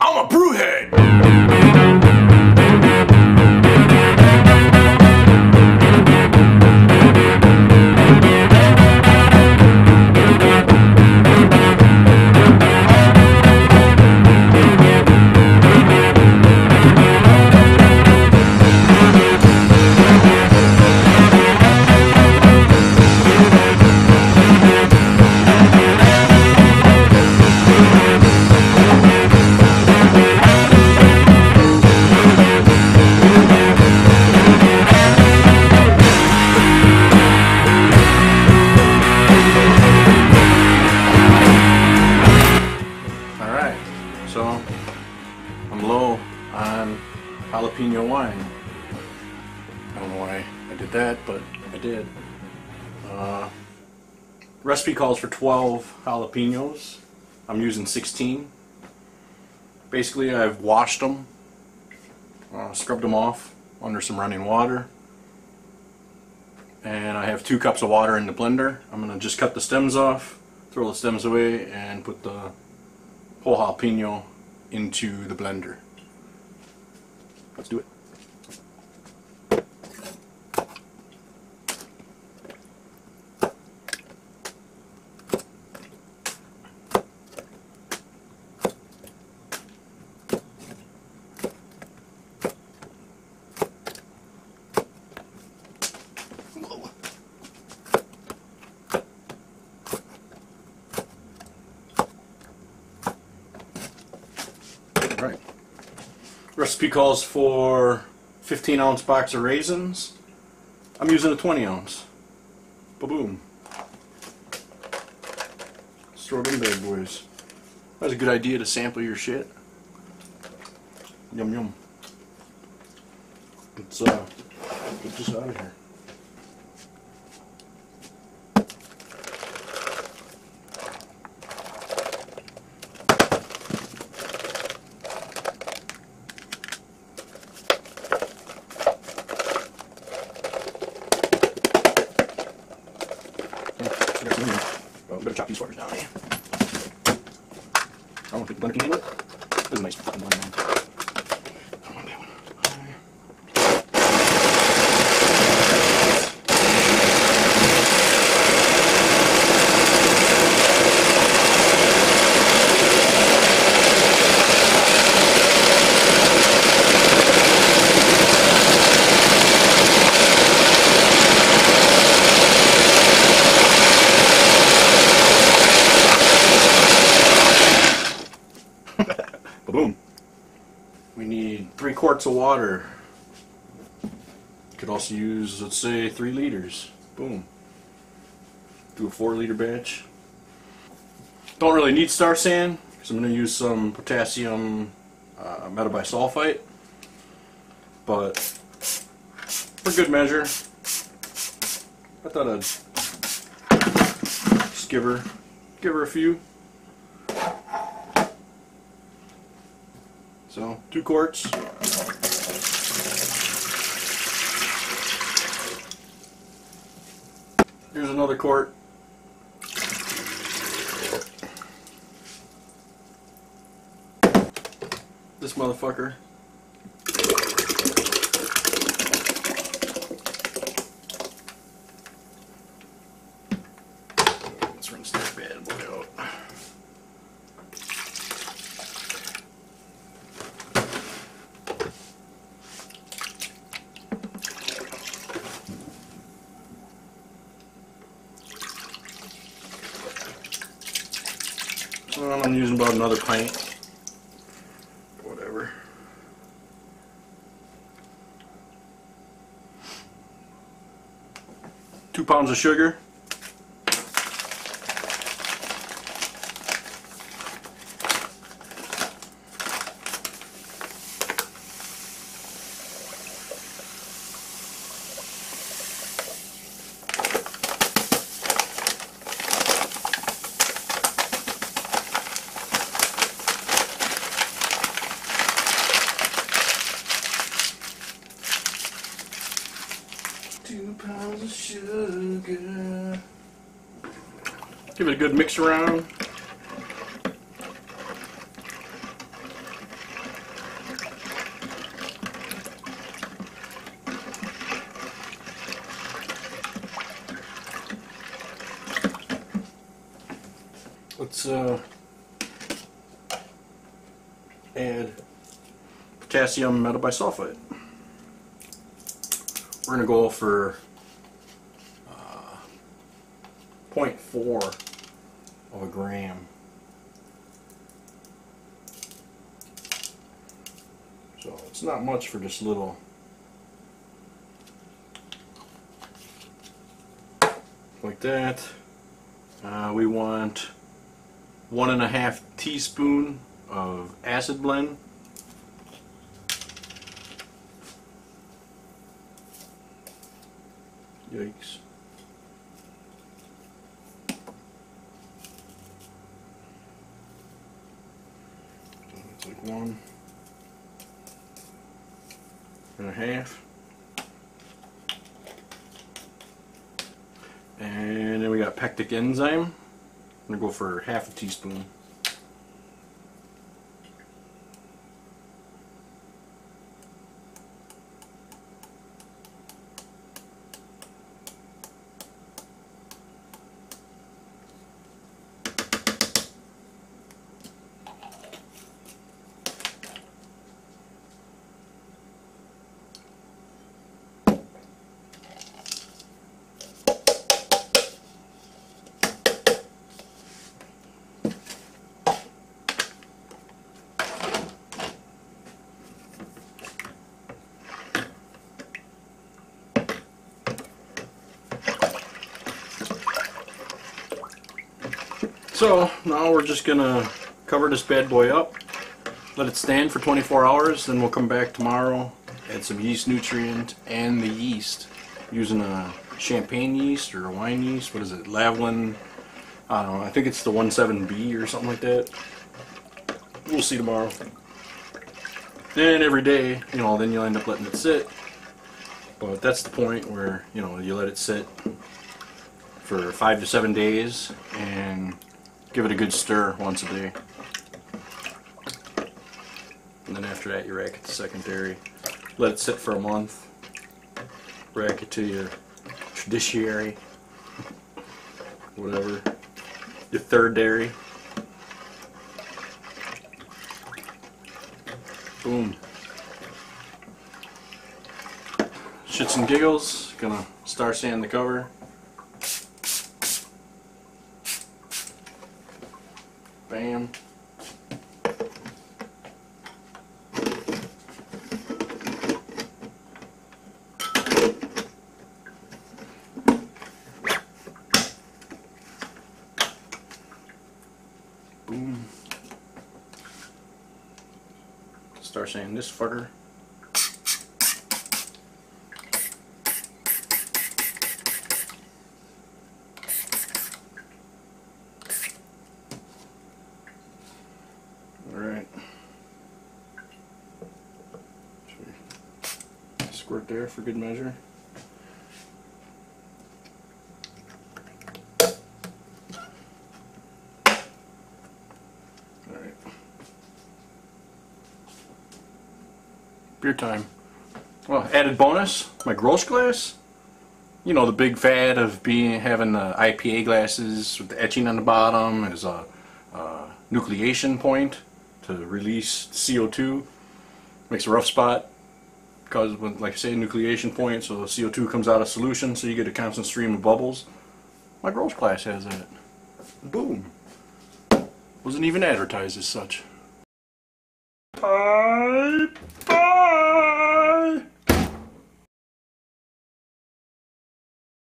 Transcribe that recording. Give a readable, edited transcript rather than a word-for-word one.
I'm a brewhead! So, I'm low on jalapeno wine. I don't know why I did that, but I did. Recipe calls for 12 jalapenos. I'm using 16. Basically, I've washed them, scrubbed them off under some running water, and I have 2 cups of water in the blender. I'm going to just cut the stems off, throw the stems away, and put the whole jalapeno into the blender. Let's do it. Right. Recipe calls for 15-ounce box of raisins. I'm using a 20-ounce. Ba-boom. Let's throw them bad boys. That's a good idea to sample your shit. Yum yum. Let's get this out of here. Better chop these fuckers down here. I don't think the blender can handle it. This is a nice fucking blender. I don't want that one. Boom. We need 3 quarts of water. You could also use, let's say, 3 liters. Boom. Do a 4-liter batch. Don't really need star sand because I'm going to use some potassium metabisulfite. But for good measure, I thought I'd just give her a few. So, 2 quarts. Here's another quart. This motherfucker. Let's rinse that bad boy out. I'm using about another pint. Whatever. Two pounds of sugar. Of sugar. Give it a good mix around. let's add potassium metabisulfite. We're going to go for 0.4 of a gram. So it's not much for this little. Like that. We want 1.5 teaspoon of acid blend. Yikes. It's like 1.5. And then we got pectic enzyme. I'm going to go for 1/2 teaspoon. So now we're just gonna cover this bad boy up, let it stand for 24 hours, then we'll come back tomorrow, add some yeast nutrient and the yeast using a champagne yeast or a wine yeast. What is it? Lavalin? I don't know. I think it's the 17B or something like that. We'll see tomorrow. And every day, you know, then you'll end up letting it sit. But that's the point where, you know, you let it sit for 5 to 7 days and give it a good stir once a day. And then after that you rack it to secondary. Let it sit for a month. Rack it to your tertiary. Whatever. Your third dairy. Boom. Shits and giggles. Gonna star sand the cover. Bam. Boom. Start saying this fucker. Alright. Squirt there for good measure. Alright. Beer time. Well, added bonus, my Grolsch glass. You know, the big fad of having the IPA glasses with the etching on the bottom as a nucleation point to release CO2. Makes a rough spot. Causes, like I say, a nucleation point, so the CO2 comes out of solution, so you get a constant stream of bubbles. My Grolsch glass has that. Boom. Wasn't even advertised as such. Bye. Bye.